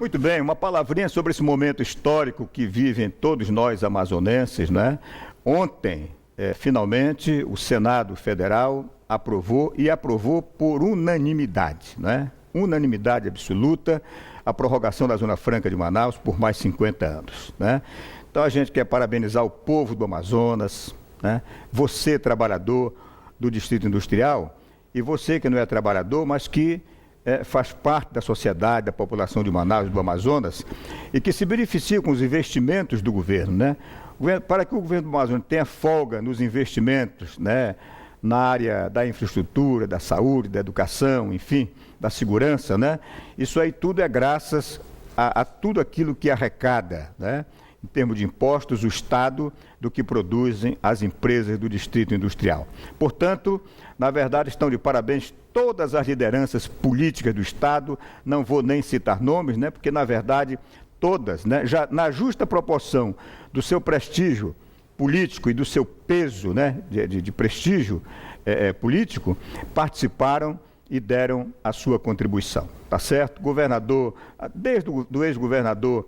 Muito bem, uma palavrinha sobre esse momento histórico que vivem todos nós amazonenses, né? Ontem, finalmente, o Senado Federal aprovou por unanimidade, né? Unanimidade absoluta, a prorrogação da Zona Franca de Manaus por mais 50 anos, né? Então a gente quer parabenizar o povo do Amazonas, né? Você, trabalhador do Distrito Industrial, e você que não é trabalhador, mas que faz parte da sociedade, da população de Manaus e do Amazonas, e que se beneficia com os investimentos do governo, né? Para que o governo do Amazonas tenha folga nos investimentos, né? Na área da infraestrutura, da saúde, da educação, enfim, da segurança, né? Isso aí tudo é graças a tudo aquilo que arrecada, né? Em termos de impostos, o Estado, do que produzem as empresas do Distrito Industrial. Portanto, na verdade, estão de parabéns todas as lideranças políticas do Estado, não vou nem citar nomes, né? Porque, na verdade, todas, né? Já na justa proporção do seu prestígio político e do seu peso, né? de prestígio político, participaram e deram a sua contribuição, tá certo? Governador, desde o ex-governador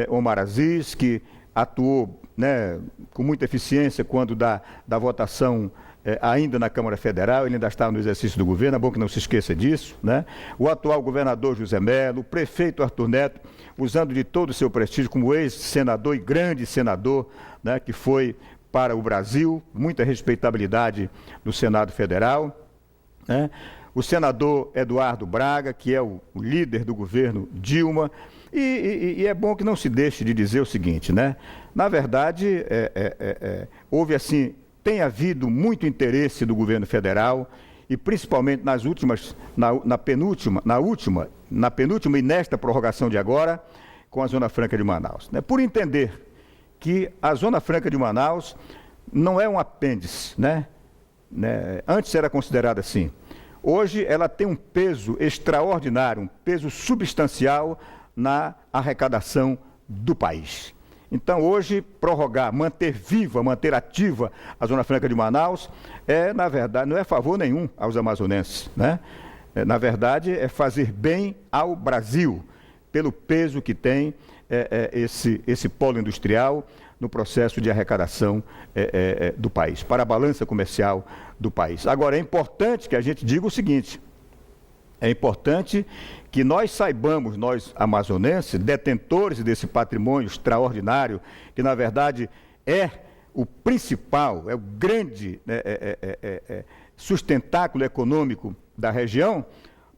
Omar Aziz, que atuou, né, com muita eficiência quando da votação ainda na Câmara Federal, ele ainda estava no exercício do governo, é bom que não se esqueça disso, né? O atual governador José Melo, o prefeito Arthur Neto, usando de todo o seu prestígio como ex-senador e grande senador, né, que foi para o Brasil, muita respeitabilidade no Senado Federal, né? O senador Eduardo Braga, que é o líder do governo Dilma, e é bom que não se deixe de dizer o seguinte, né? Na verdade, houve assim, tem havido muito interesse do governo federal, e principalmente nas últimas, na penúltima e nesta prorrogação de agora, com a Zona Franca de Manaus, né? Por entender que a Zona Franca de Manaus não é um apêndice, né? Antes era considerada assim. Hoje ela tem um peso extraordinário, um peso substancial na arrecadação do país. Então, hoje, prorrogar, manter viva, manter ativa a Zona Franca de Manaus, na verdade, não é favor nenhum aos amazonenses, né? Na verdade, é fazer bem ao Brasil, pelo peso que tem esse polo industrial no processo de arrecadação do país, para a balança comercial do país. Agora, é importante que a gente diga o seguinte: é importante que nós saibamos, nós amazonenses, detentores desse patrimônio extraordinário, que na verdade é o principal, é o grande sustentáculo econômico da região,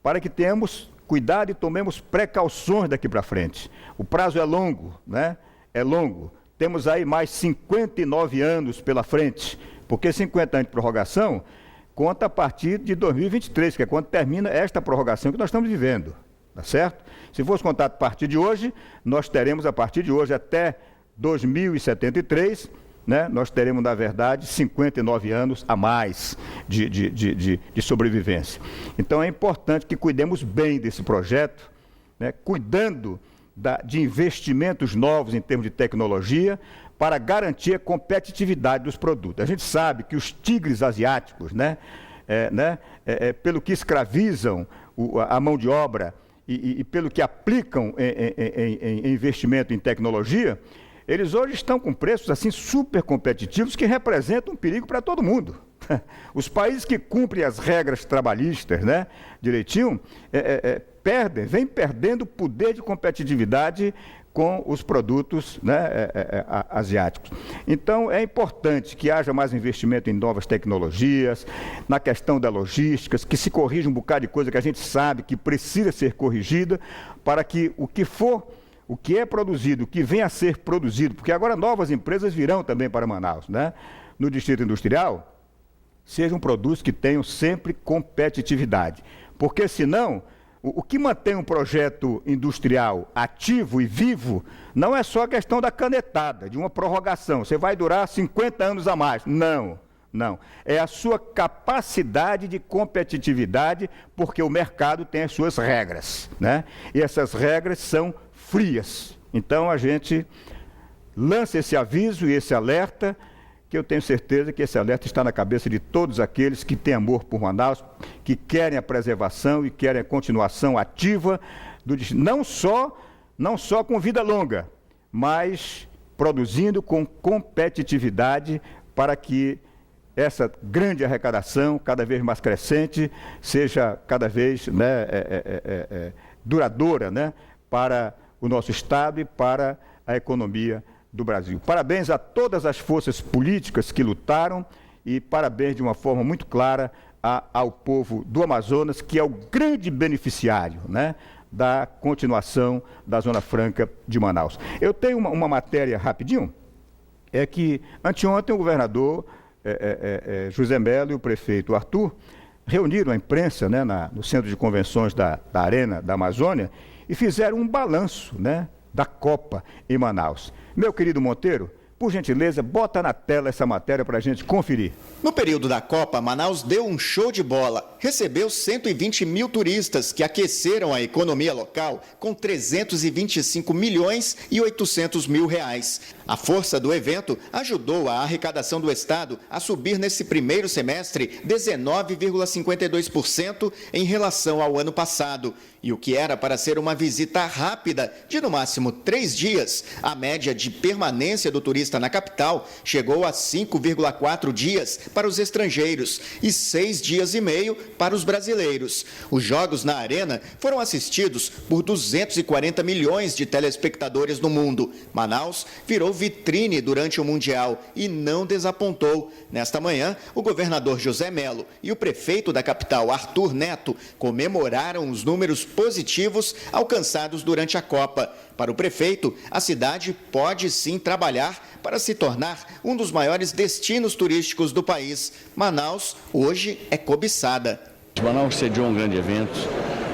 para que tenhamos cuidado e tomemos precauções daqui para frente. O prazo é longo, né? É longo. Temos aí mais 59 anos pela frente, porque 50 anos de prorrogação conta a partir de 2023, que é quando termina esta prorrogação que nós estamos vivendo, tá certo? Se fosse contar a partir de hoje, nós teremos a partir de hoje até 2073, né? Nós teremos, na verdade, 59 anos a mais de sobrevivência. Então é importante que cuidemos bem desse projeto, né? Cuidando de investimentos novos em termos de tecnologia, para garantir a competitividade dos produtos. A gente sabe que os tigres asiáticos, né, pelo que escravizam a mão de obra e pelo que aplicam em investimento em tecnologia, eles hoje estão com preços assim super competitivos que representam um perigo para todo mundo. Os países que cumprem as regras trabalhistas, né, direitinho, vêm perdendo poder de competitividade com os produtos, né, asiáticos. Então, é importante que haja mais investimento em novas tecnologias, na questão da logística, que se corrija um bocado de coisa que a gente sabe que precisa ser corrigida, para que o que é produzido, o que vem a ser produzido, porque agora novas empresas virão também para Manaus, né, no Distrito Industrial, sejam produtos que tenham sempre competitividade. Porque, senão, o que mantém um projeto industrial ativo e vivo não é só a questão da canetada, de uma prorrogação. Você vai durar 50 anos a mais. Não, não. É a sua capacidade de competitividade, porque o mercado tem as suas regras, né? E essas regras são frias. Então, a gente lança esse aviso e esse alerta, que eu tenho certeza que esse alerta está na cabeça de todos aqueles que têm amor por Manaus, que querem a preservação e querem a continuação ativa do distrito, não só não só com vida longa, mas produzindo com competitividade para que essa grande arrecadação, cada vez mais crescente, seja cada vez, né, duradoura, né, para o nosso Estado e para a economia do Brasil. Parabéns a todas as forças políticas que lutaram e parabéns de uma forma muito clara ao povo do Amazonas, que é o grande beneficiário, né, da continuação da Zona Franca de Manaus. Eu tenho uma matéria rapidinho, é que anteontem o governador José Melo e o prefeito Arthur reuniram a imprensa, né, no centro de convenções da Arena da Amazônia e fizeram um balanço, né, da Copa em Manaus. Meu querido Monteiro, por gentileza, bota na tela essa matéria para a gente conferir. No período da Copa, Manaus deu um show de bola. Recebeu 120 mil turistas que aqueceram a economia local com 325 milhões e 800 mil reais. A força do evento ajudou a arrecadação do Estado a subir nesse primeiro semestre 19,52% em relação ao ano passado. E o que era para ser uma visita rápida, de no máximo 3 dias, a média de permanência do turista na capital chegou a 5,4 dias para os estrangeiros e 6 dias e meio para os brasileiros. Os jogos na Arena foram assistidos por 240 milhões de telespectadores no mundo. Manaus virou vitrine durante o Mundial e não desapontou. Nesta manhã, o governador José Melo e o prefeito da capital, Arthur Neto, comemoraram os números positivos alcançados durante a Copa. Para o prefeito, a cidade pode sim trabalhar para se tornar um dos maiores destinos turísticos do país. Manaus, hoje, é cobiçada. Manaus sediou um grande evento.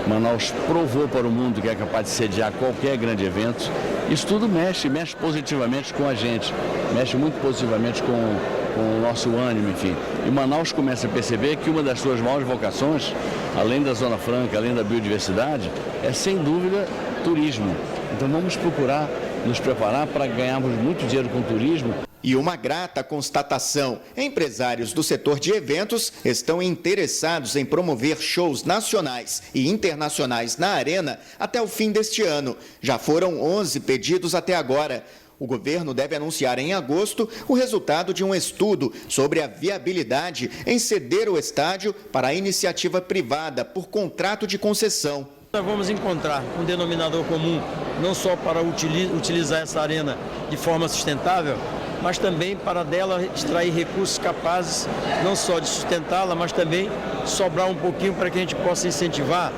Manaus provou para o mundo que é capaz de sediar qualquer grande evento. Isso tudo mexe positivamente com a gente, mexe muito positivamente com o nosso ânimo, enfim. E Manaus começa a perceber que uma das suas maiores vocações, além da Zona Franca, além da biodiversidade, é sem dúvida turismo. Então vamos procurar nos preparar para ganharmos muito dinheiro com o turismo. E uma grata constatação: empresários do setor de eventos estão interessados em promover shows nacionais e internacionais na Arena até o fim deste ano. Já foram 11 pedidos até agora. O governo deve anunciar em agosto o resultado de um estudo sobre a viabilidade em ceder o estádio para a iniciativa privada por contrato de concessão. Nós vamos encontrar um denominador comum, não só para utilizar essa arena de forma sustentável, mas também para dela extrair recursos capazes não só de sustentá-la, mas também sobrar um pouquinho para que a gente possa incentivar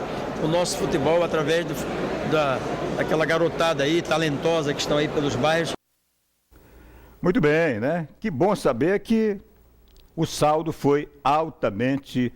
o nosso futebol através daquela garotada aí, talentosa, que estão aí pelos bairros. Muito bem, né? Que bom saber que o saldo foi altamente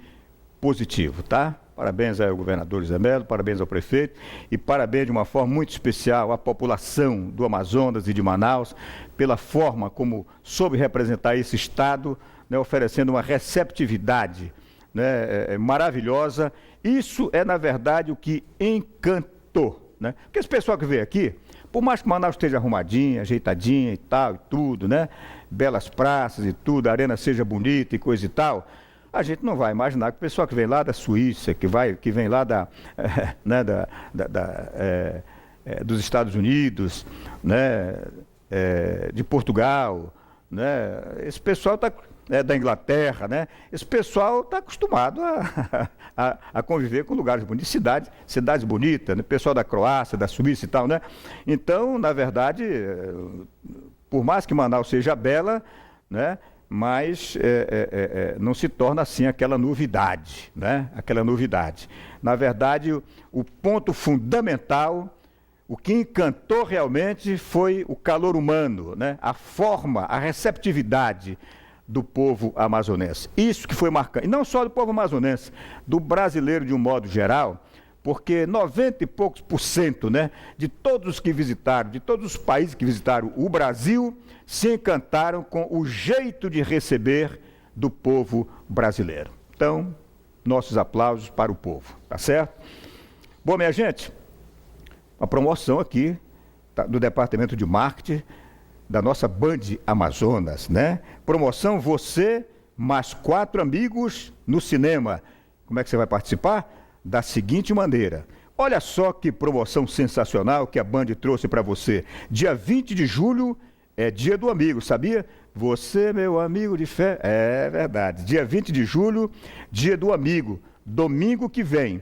positivo, tá? Parabéns ao governador José Melo, parabéns ao prefeito e parabéns de uma forma muito especial à população do Amazonas e de Manaus pela forma como soube representar esse estado, né, oferecendo uma receptividade, né, maravilhosa. Isso é, na verdade, o que encantou, né? Porque esse pessoal que veio aqui, por mais que Manaus esteja arrumadinha, ajeitadinha e tal e tudo, né, belas praças e tudo, a arena seja bonita e coisa e tal, a gente não vai imaginar que o pessoal que vem lá da Suíça, que vem lá dos Estados Unidos, né, de Portugal, né, esse pessoal da Inglaterra, né, esse pessoal está acostumado a conviver com lugares bonitos, cidades bonitas, né, pessoal da Croácia, da Suíça e tal, né? Então, na verdade, por mais que Manaus seja bela, né, mas não se torna assim aquela novidade, né? Aquela novidade. Na verdade, o ponto fundamental, o que encantou realmente foi o calor humano, né? A forma, a receptividade do povo amazonense. Isso que foi marcante. E não só do povo amazonense, do brasileiro de um modo geral, porque 90 e poucos %, né, de todos os que visitaram, de todos os países que visitaram o Brasil, se encantaram com o jeito de receber do povo brasileiro. Então, nossos aplausos para o povo, tá certo? Bom, minha gente, uma promoção aqui do Departamento de Marketing da nossa Band Amazonas, né? Promoção você mais 4 amigos no cinema. Como é que você vai participar? Da seguinte maneira: Olha só que promoção sensacional que a Band trouxe para você. Dia 20 de julho é dia do amigo, sabia? Você, meu amigo de fé. É verdade. Dia 20 de julho, dia do amigo. Domingo que vem.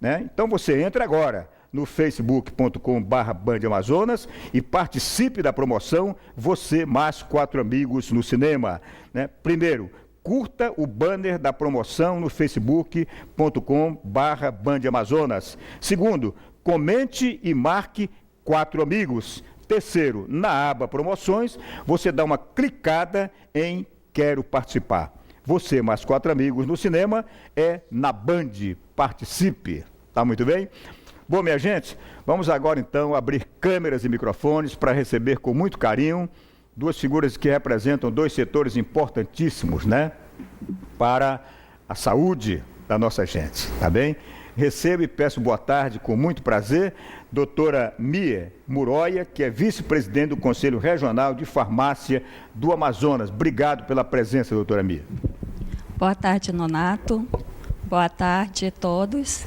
Né? Então você entra agora no facebook.com/bandamazonas e participe da promoção Você Mais 4 Amigos no Cinema. Né? Primeiro, curta o banner da promoção no facebook.com/bandamazonas. Segundo, comente e marque 4 amigos. Terceiro, na aba promoções, você dá uma clicada em Quero Participar. Você Mais 4 Amigos no Cinema é na Band. Participe. Tá muito bem? Bom, minha gente, vamos agora então abrir câmeras e microfones para receber com muito carinho duas figuras que representam dois setores importantíssimos, né? Para a saúde da nossa gente, tá bem? Recebo e peço boa tarde com muito prazer, doutora Mia Muroia, que é vice-presidente do Conselho Regional de Farmácia do Amazonas. Obrigado pela presença, doutora Mia. Boa tarde, Nonato. Boa tarde a todos.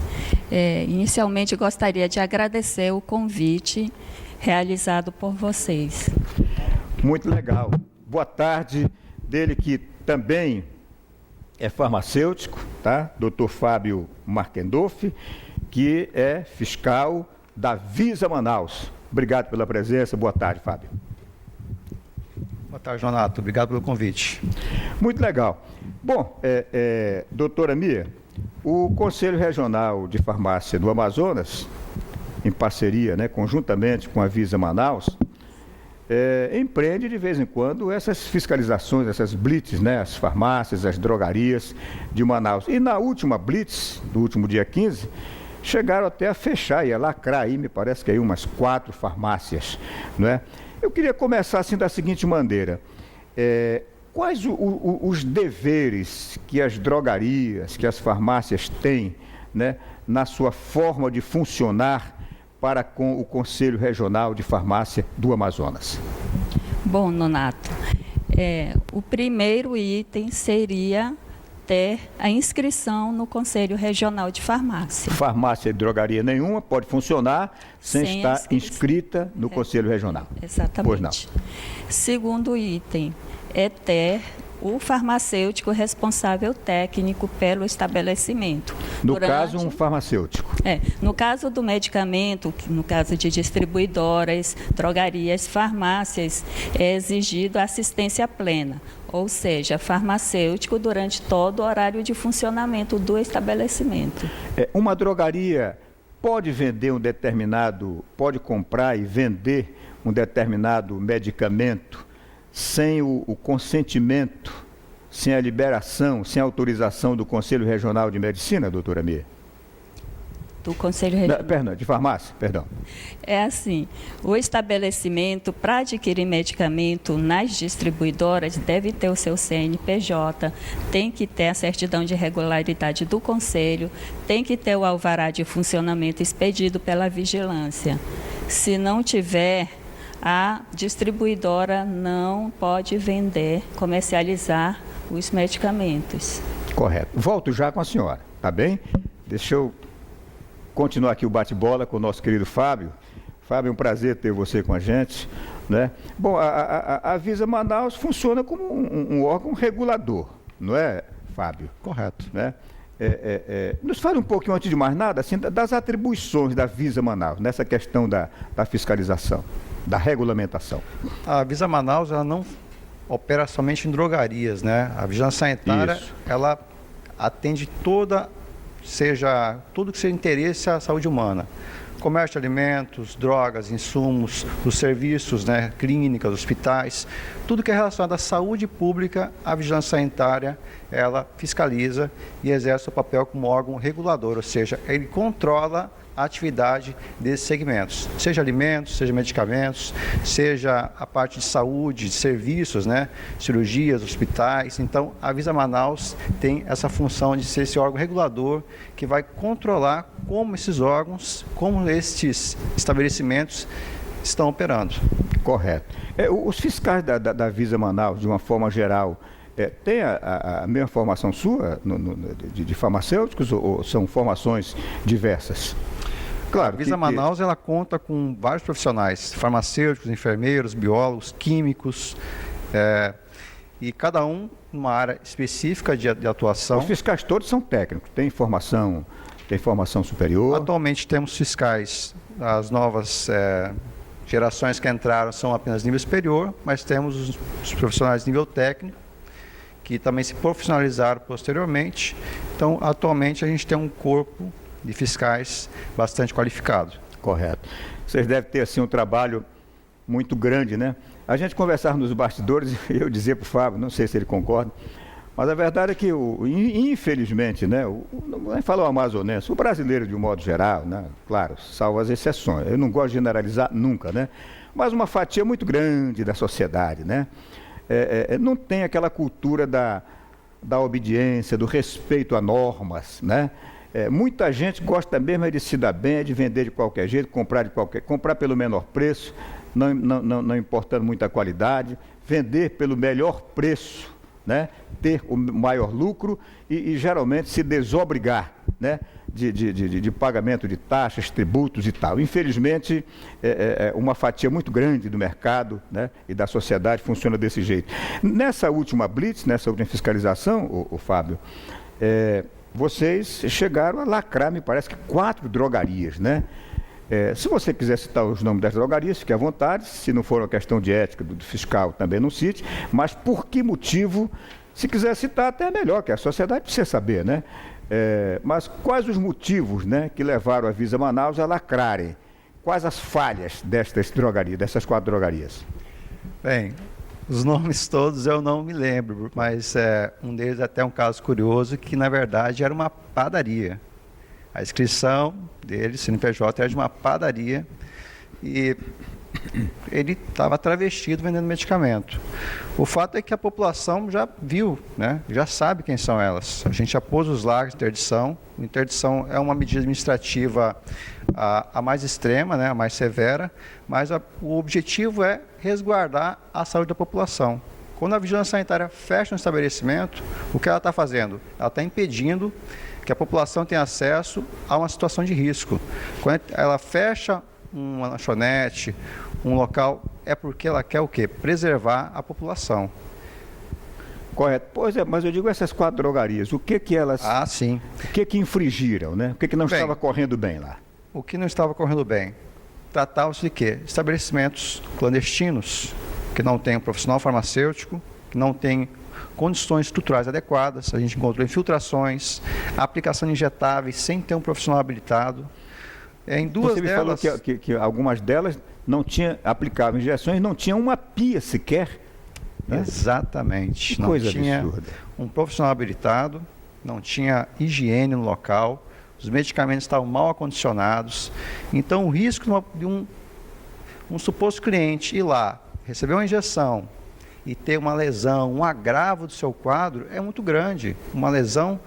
Inicialmente, gostaria de agradecer o convite realizado por vocês. Muito legal. Boa tarde dele que também é farmacêutico, tá? Dr. Fábio Markendorf, que é fiscal da Visa Manaus. Obrigado pela presença. Boa tarde, Fábio. Boa tarde, Donato. Obrigado pelo convite. Muito legal. Bom, doutora Mia, o Conselho Regional de Farmácia do Amazonas, em parceria, né, conjuntamente com a Visa Manaus, empreende de vez em quando essas fiscalizações, essas blitz, né, as farmácias, as drogarias de Manaus. E na última blitz, do último dia 15, chegaram até a fechar e a lacrar aí, me parece que aí umas 4 farmácias, não é? Eu queria começar assim da seguinte maneira. Quais os deveres que as drogarias, que as farmácias têm, né, na sua forma de funcionar para com o Conselho Regional de Farmácia do Amazonas? Bom, Nonato, o primeiro item seria ter a inscrição no Conselho Regional de Farmácia. Farmácia e drogaria nenhuma pode funcionar sem estar inscrita no Conselho Regional. Exatamente. Pois não. Segundo item é ter o farmacêutico responsável técnico pelo estabelecimento. No caso, um farmacêutico. No caso do medicamento, no caso de distribuidoras, drogarias, farmácias, é exigido assistência plena, ou seja, farmacêutico durante todo o horário de funcionamento do estabelecimento. Uma drogaria pode vender pode comprar e vender um determinado medicamento sem o consentimento, sem a liberação, sem a autorização do Conselho Regional de Medicina, doutora Mia? Do Conselho Regional. Perdão, de farmácia, perdão. É assim, o estabelecimento para adquirir medicamento nas distribuidoras deve ter o seu CNPJ, tem que ter a certidão de regularidade do Conselho, tem que ter o alvará de funcionamento expedido pela vigilância. Se não tiver, a distribuidora não pode vender, comercializar os medicamentos. Correto. Volto já com a senhora, tá bem? Deixa eu continuar aqui o bate-bola com o nosso querido Fábio. Fábio, é um prazer ter você com a gente, né? Bom, a Visa Manaus funciona como um órgão regulador, não é, Fábio? Correto. Né? Nos fale um pouquinho, antes de mais nada, assim, das atribuições da Visa Manaus, nessa questão da fiscalização, da regulamentação. A Visa Manaus, ela não opera somente em drogarias, né? A vigilância sanitária, Isso. ela atende tudo que seja interesse à saúde humana. Comércio de alimentos, drogas, insumos, os serviços, né, clínicas, hospitais, tudo que é relacionado à saúde pública, a vigilância sanitária, ela fiscaliza e exerce o papel como órgão regulador, ou seja, ele controla a atividade desses segmentos, seja alimentos, seja medicamentos, seja a parte de saúde, de serviços, né, cirurgias, hospitais. Então, a Visa Manaus tem essa função de ser esse órgão regulador que vai controlar como esses órgãos, como estes estabelecimentos estão operando. Correto. Os fiscais da Visa Manaus, de uma forma geral, tem a mesma formação sua de farmacêuticos ou são formações diversas? Claro, A Visa Manaus ela conta com vários profissionais, farmacêuticos, enfermeiros, biólogos, químicos, e cada um numa área específica de atuação. Os fiscais todos são técnicos, têm formação superior. Atualmente temos fiscais, as novas gerações que entraram são apenas nível superior, mas temos os profissionais de nível técnico, que também se profissionalizaram posteriormente. Então, atualmente, a gente tem um corpo de fiscais bastante qualificado. Correto. Vocês devem ter, assim, um trabalho muito grande, né? A gente conversava nos bastidores e eu dizia para o Fábio, não sei se ele concorda, mas a verdade é que, infelizmente, né, não falo o amazonense, o brasileiro de um modo geral, né, claro, salvo as exceções, eu não gosto de generalizar nunca, né, mas uma fatia muito grande da sociedade, né, não tem aquela cultura da obediência, do respeito a normas, né. Muita gente gosta mesmo de se dar bem, de vender de qualquer jeito, comprar pelo menor preço, não importando muita qualidade, vender pelo melhor preço, né? Ter o maior lucro e geralmente se desobrigar, né? de pagamento de taxas, tributos e tal. Infelizmente, uma fatia muito grande do mercado, né? E da sociedade funciona desse jeito. Nessa última blitz, nessa última fiscalização, o Fábio, vocês chegaram a lacrar, me parece que 4 drogarias, né? Se você quiser citar os nomes das drogarias, fique à vontade. Se não for uma questão de ética do fiscal, também não cite. Mas por que motivo? Se quiser citar, até é melhor, que a sociedade precisa saber, né? Mas quais os motivos, né, que levaram a Visa Manaus a lacrarem? Quais as falhas dessas 4 drogarias? Bem, os nomes todos eu não me lembro, mas um deles é até um caso curioso, que na verdade era uma padaria. A inscrição dele, CNPJ, era de uma padaria e ele estava travestido vendendo medicamento. O fato é que a população já viu, né? Já sabe quem são elas. A gente já pôs os lagos de interdição. A interdição é uma medida administrativa a mais extrema, né? A mais severa, mas o objetivo é resguardar a saúde da população. Quando a vigilância sanitária fecha um estabelecimento, o que ela está fazendo? Ela está impedindo que a população tenha acesso a uma situação de risco. Quando ela fecha uma lanchonete, um local, é porque ela quer o quê? Preservar a população. Correto. Pois é, mas eu digo essas 4 drogarias, o que elas... Sim. O que infringiram, né? O que não estava correndo bem lá? O que não estava correndo bem? Tratava-se de quê? Estabelecimentos clandestinos, que não têm um profissional farmacêutico, que não têm condições estruturais adequadas. A gente encontrou infiltrações, aplicação de injetáveis sem ter um profissional habilitado. Em duas Você me delas... falou que algumas delas não aplicavam injeções, não tinham uma pia sequer. Né? Exatamente. Que não coisa tinha absurda. Um profissional habilitado, não tinha higiene no local, os medicamentos estavam mal acondicionados. Então, o risco de um suposto cliente ir lá, receber uma injeção e ter uma lesão, um agravo do seu quadro é muito grande. Uma lesão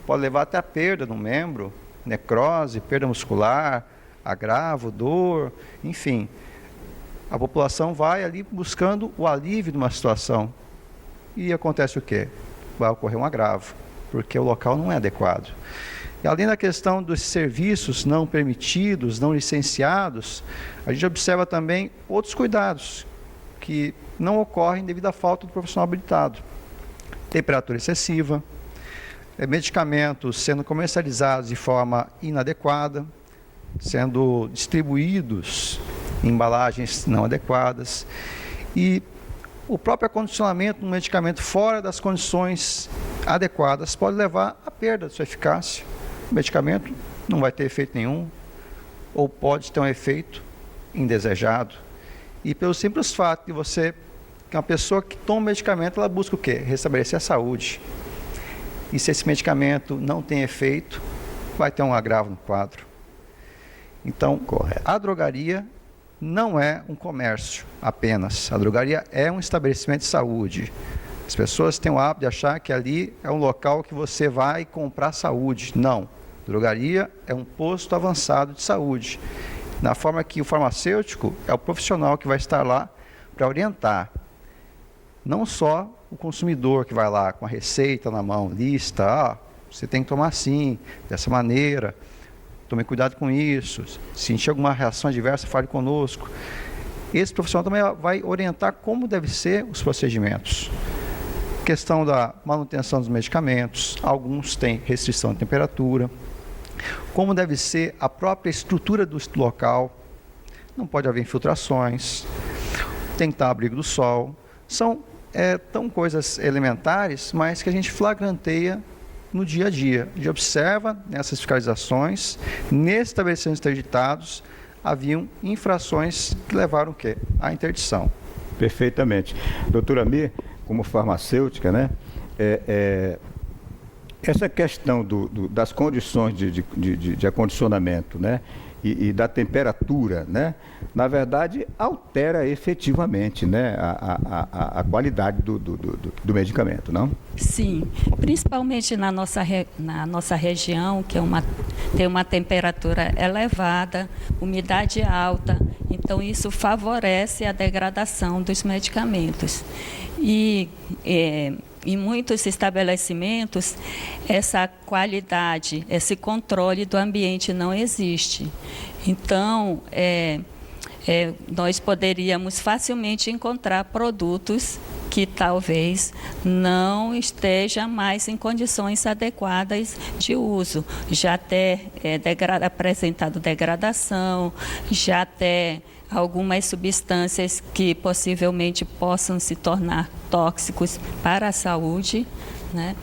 pode levar até a perda no membro, necrose, perda muscular, agravo, dor, enfim. A população vai ali buscando o alívio de uma situação. E acontece o quê? Vai ocorrer um agravo, porque o local não é adequado. E além da questão dos serviços não permitidos, não licenciados, a gente observa também outros cuidados que não ocorrem devido à falta do profissional habilitado. Temperatura excessiva, medicamentos sendo comercializados de forma inadequada, sendo distribuídos em embalagens não adequadas, e o próprio acondicionamento de um medicamento fora das condições adequadas pode levar à perda de sua eficácia. O medicamento não vai ter efeito nenhum, ou pode ter um efeito indesejado. E pelo simples fato de que uma pessoa que toma medicamento, ela busca o quê? Restabelecer a saúde. E se esse medicamento não tem efeito, vai ter um agravo no quadro. Então, correto. A drogaria não é um comércio apenas. A drogaria é um estabelecimento de saúde. As pessoas têm o hábito de achar que ali é um local que você vai comprar saúde. Não. Drogaria é um posto avançado de saúde. Na forma que o farmacêutico é o profissional que vai estar lá para orientar. Não só o consumidor que vai lá com a receita na mão, lista, você tem que tomar assim, dessa maneira. tome cuidado com isso, se sentir alguma reação adversa, fale conosco. Esse profissional também vai orientar como devem ser os procedimentos. Questão da manutenção dos medicamentos, alguns têm restrição de temperatura, como deve ser a própria estrutura do local, não pode haver infiltrações, tem que estar ao abrigo do sol. São tão coisas elementares, mas que a gente flagranteia no dia a dia. A gente observa nessas fiscalizações, nesses estabelecimentos interditados, haviam infrações que levaram o quê? À interdição. Perfeitamente. Doutora Mir, como farmacêutica, né? Essa questão das condições de acondicionamento, né? E da temperatura, né? Na verdade, altera efetivamente, né? a qualidade do medicamento, não? Sim, principalmente na nossa região, que tem uma temperatura elevada, umidade alta, então isso favorece a degradação dos medicamentos. E em muitos estabelecimentos, essa qualidade, esse controle do ambiente não existe. Então, nós poderíamos facilmente encontrar produtos que talvez não esteja mais em condições adequadas de uso, já até apresentado degradação, já até algumas substâncias que possivelmente possam se tornar tóxicos para a saúde, né?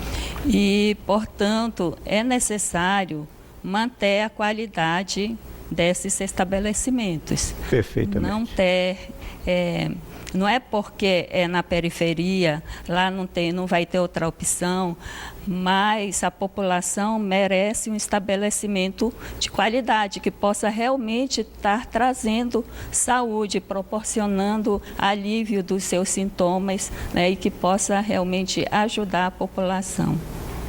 E, portanto, é necessário manter a qualidade desses estabelecimentos. Perfeitamente. Não é porque é na periferia, lá não vai ter outra opção, mas a população merece um estabelecimento de qualidade, que possa realmente estar trazendo saúde, proporcionando alívio dos seus sintomas, né, e que possa realmente ajudar a população.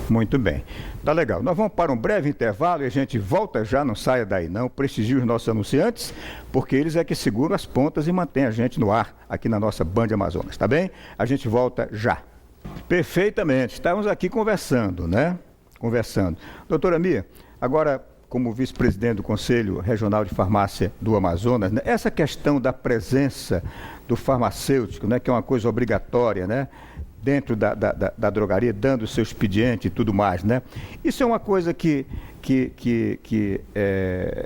Muito bem. Tá legal. Nós vamos para um breve intervalo e a gente volta já, não saia daí não. Prestigie os nossos anunciantes, porque eles é que seguram as pontas e mantêm a gente no ar aqui na nossa Band Amazonas, tá bem? A gente volta já. Perfeitamente. Estamos aqui conversando, né? Conversando. Doutora Mia, agora, como vice-presidente do Conselho Regional de Farmácia do Amazonas, né, essa questão da presença do farmacêutico, né, que é uma coisa obrigatória, né? Dentro da drogaria, dando o seu expediente e tudo mais, né? Isso é uma coisa que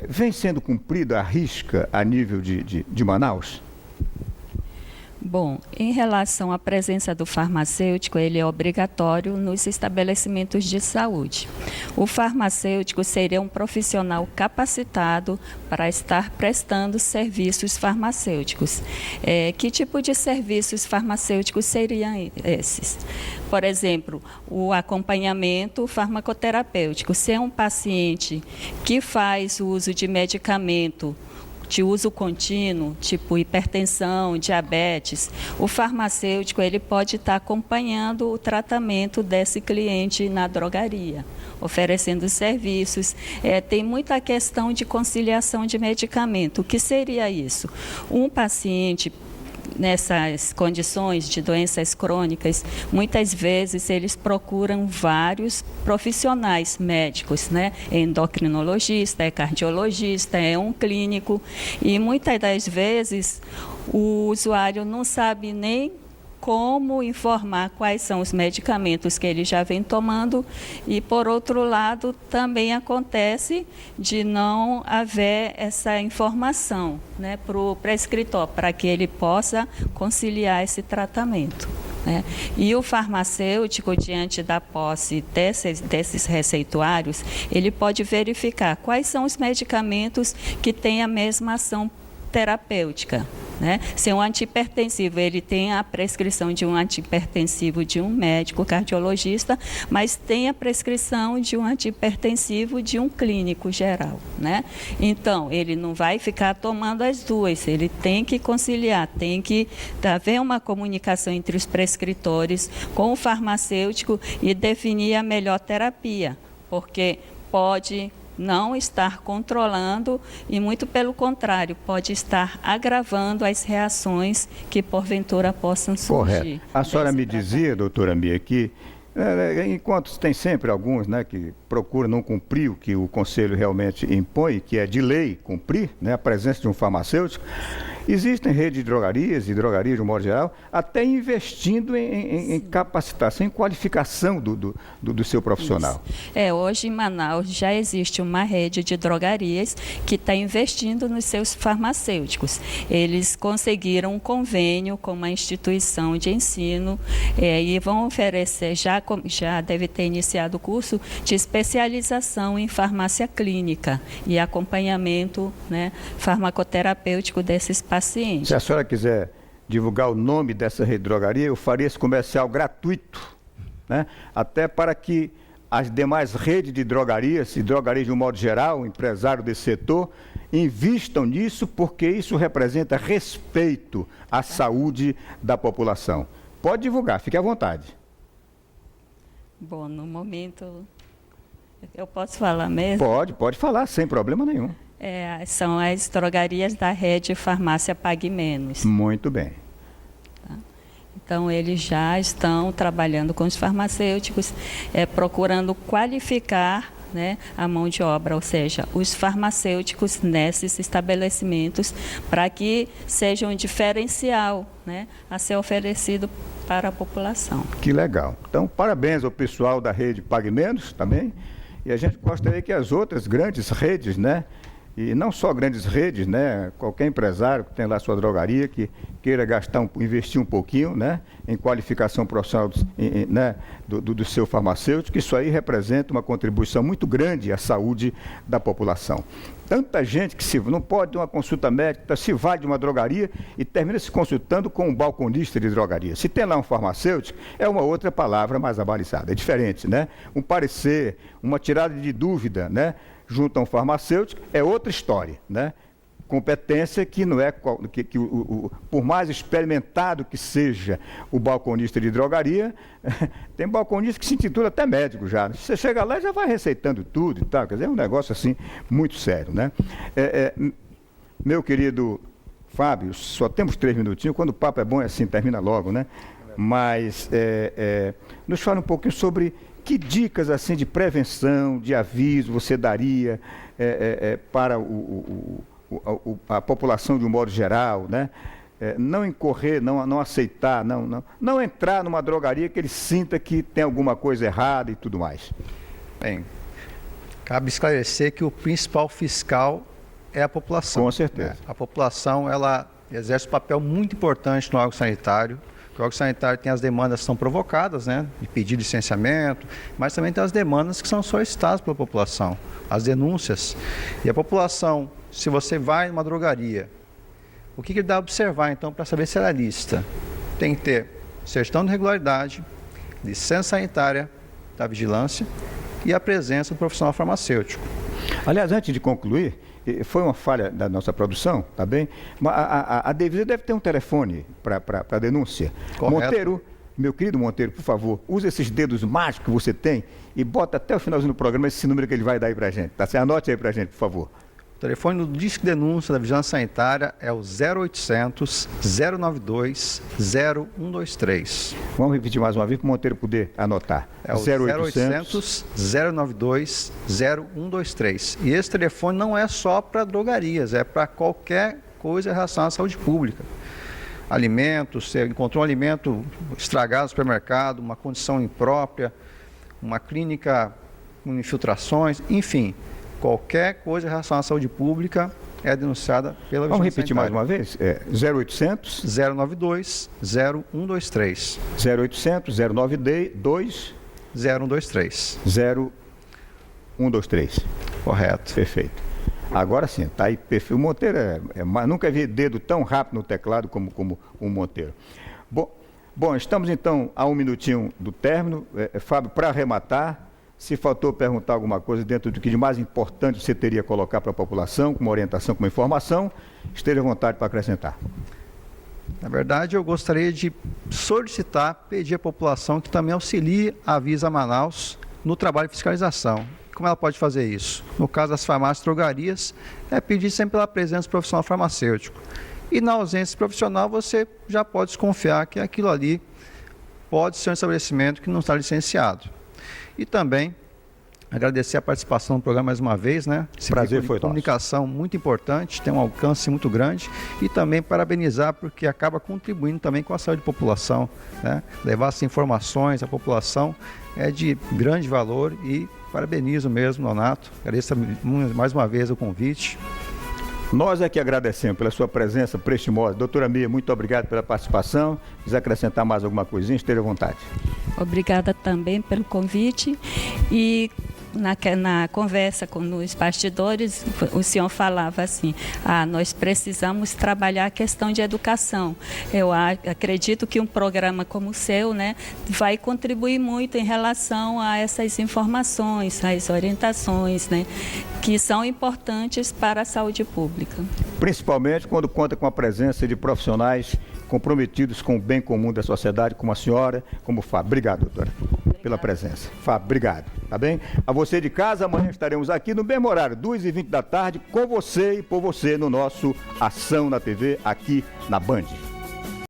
vem sendo cumprida à risca a nível de Manaus? Bom, em relação à presença do farmacêutico, ele é obrigatório nos estabelecimentos de saúde. O farmacêutico seria um profissional capacitado para estar prestando serviços farmacêuticos. Que tipo de serviços farmacêuticos seriam esses? Por exemplo, o acompanhamento farmacoterapêutico. Se é um paciente que faz o uso de medicamento de uso contínuo, tipo hipertensão, diabetes, o farmacêutico ele pode estar acompanhando o tratamento desse cliente na drogaria, oferecendo serviços. Tem muita questão de conciliação de medicamento. O que seria isso? Um paciente nessas condições de doenças crônicas, muitas vezes eles procuram vários profissionais médicos, né? É endocrinologista, é cardiologista, é um clínico, e muitas das vezes o usuário não sabe nem como informar quais são os medicamentos que ele já vem tomando, e, por outro lado, também acontece de não haver essa informação, né, para o prescritor, para que ele possa conciliar esse tratamento, né? E o farmacêutico, diante da posse desses receituários, ele pode verificar quais são os medicamentos que têm a mesma ação terapêutica, né? Se é um antihipertensivo, ele tem a prescrição de um antihipertensivo de um médico cardiologista, mas tem a prescrição de um antihipertensivo de um clínico geral, né? Então, ele não vai ficar tomando as duas, ele tem que conciliar, tem que haver uma comunicação entre os prescritores com o farmacêutico e definir a melhor terapia, porque pode não estar controlando e, muito pelo contrário, pode estar agravando as reações que porventura possam surgir. Correto. A senhora me dizia, doutora Mia, que Enquanto tem sempre alguns, né, que procuram não cumprir o que o Conselho realmente impõe, que é de lei cumprir, né, a presença de um farmacêutico, existem redes de drogarias e drogarias de um modo geral, até investindo em capacitação, em qualificação do seu profissional. Hoje em Manaus já existe uma rede de drogarias que está investindo nos seus farmacêuticos. Eles conseguiram um convênio com uma instituição de ensino e vão oferecer, já deve ter iniciado o curso de especialização em farmácia clínica e acompanhamento, né, farmacoterapêutico desses pacientes. Se a senhora quiser divulgar o nome dessa rede de drogaria, eu faria esse comercial gratuito, né? Até para que as demais redes de drogarias, e drogarias de um modo geral, o empresário desse setor, invistam nisso, porque isso representa respeito à saúde da população. Pode divulgar, fique à vontade. Bom, no momento, eu posso falar mesmo? Pode falar, sem problema nenhum. São as drogarias da rede Farmácia Pague Menos. Muito bem. Então, eles já estão trabalhando com os farmacêuticos, procurando qualificar, né, a mão de obra, ou seja, os farmacêuticos nesses estabelecimentos, para que seja um diferencial, né, a ser oferecido para a população. Que legal. Então, parabéns ao pessoal da rede Pague Menos também. E a gente gostaria que as outras grandes redes, né, e não só grandes redes, né? Qualquer empresário que tem lá sua drogaria, que queira investir um pouquinho, né, em qualificação profissional, né, do seu farmacêutico, isso aí representa uma contribuição muito grande à saúde da população. Tanta gente que não pode ter uma consulta médica, se vai de uma drogaria e termina se consultando com um balconista de drogaria. Se tem lá um farmacêutico, é uma outra palavra mais abalizada, é diferente, né? Um parecer, uma tirada de dúvida, né, junto a um farmacêutico, é outra história, né? Competência que não é, por mais experimentado que seja o balconista de drogaria, tem balconista que se intitula até médico já. Você chega lá e já vai receitando tudo e tal, quer dizer, é um negócio assim muito sério, né? Meu querido Fábio, só temos 3 minutinhos, quando o papo é bom é assim, termina logo, né? Mas nos fala um pouquinho sobre que dicas assim de prevenção, de aviso você daria para a população de um modo geral, né? Não incorrer, não aceitar, não entrar numa drogaria que ele sinta que tem alguma coisa errada e tudo mais. Bem, cabe esclarecer que o principal fiscal é a população. Com certeza. A população, ela exerce um papel muito importante no órgão sanitário. O órgão sanitário tem as demandas que são provocadas, né, de pedir licenciamento, mas também tem as demandas que são solicitadas pela população, as denúncias. E a população, se você vai numa drogaria, o que dá a observar, então, para saber se ela é lícita? Tem que ter certidão de regularidade, licença sanitária da vigilância e a presença do profissional farmacêutico. Aliás, antes de concluir, foi uma falha da nossa produção, tá bem? Mas a Devisa deve ter um telefone para denúncia. Correto. Monteiro, meu querido Monteiro, por favor, use esses dedos mágicos que você tem e bota até o finalzinho do programa esse número que ele vai dar aí para a gente. Tá? Você anote aí para a gente, por favor. O telefone do Disque Denúncia da Vigilância Sanitária é o 0800 092 0123. Vamos repetir mais uma vez para o Monteiro poder anotar. É o 0800 092 0123. E esse telefone não é só para drogarias, é para qualquer coisa em relação à saúde pública. Alimentos, você encontrou um alimento estragado no supermercado, uma condição imprópria, uma clínica com infiltrações, enfim. Qualquer coisa em relação à saúde pública é denunciada pela Vigilância Vamos repetir Sanitária. mais uma vez? 0800 092 0123. 0800 092 0123. 0123. Correto. Perfeito. Agora sim, tá aí perfeito. O Monteiro nunca vi dedo tão rápido no teclado como o Monteiro. Bom, estamos então a 1 minutinho do término. Fábio, para arrematar, se faltou perguntar alguma coisa dentro do que de mais importante você teria a colocar para a população, como orientação, como informação, esteja à vontade para acrescentar. Na verdade, eu gostaria de solicitar, pedir à população que também auxilie a Visa Manaus no trabalho de fiscalização. Como ela pode fazer isso? No caso das farmácias e drogarias, é pedir sempre pela presença do profissional farmacêutico. E na ausência profissional, você já pode desconfiar que aquilo ali pode ser um estabelecimento que não está licenciado. E também agradecer a participação no programa mais uma vez, né? Esse prazer foi comunicação nosso. Muito importante, tem um alcance muito grande, e também parabenizar porque acaba contribuindo também com a saúde da população, né? Levar essas informações à população é de grande valor, e parabenizo mesmo, Nonato. Agradeço mais uma vez o convite. Nós é que agradecemos pela sua presença prestimosa. Doutora Mia, muito obrigado pela participação. Se quiser acrescentar mais alguma coisinha, esteja à vontade. Obrigada também pelo convite. E na conversa com os bastidores, o senhor falava assim: nós precisamos trabalhar a questão de educação. Eu acredito que um programa como o seu, né, vai contribuir muito em relação a essas informações, as orientações, né, que são importantes para a saúde pública. Principalmente quando conta com a presença de profissionais comprometidos com o bem comum da sociedade, como a senhora, como o Fábio. Obrigado, doutora, pela presença. Fábio, obrigado. Tá bem? A você de casa, amanhã estaremos aqui no mesmo horário, 2h20 da tarde, com você e por você no nosso Ação na TV, aqui na Band.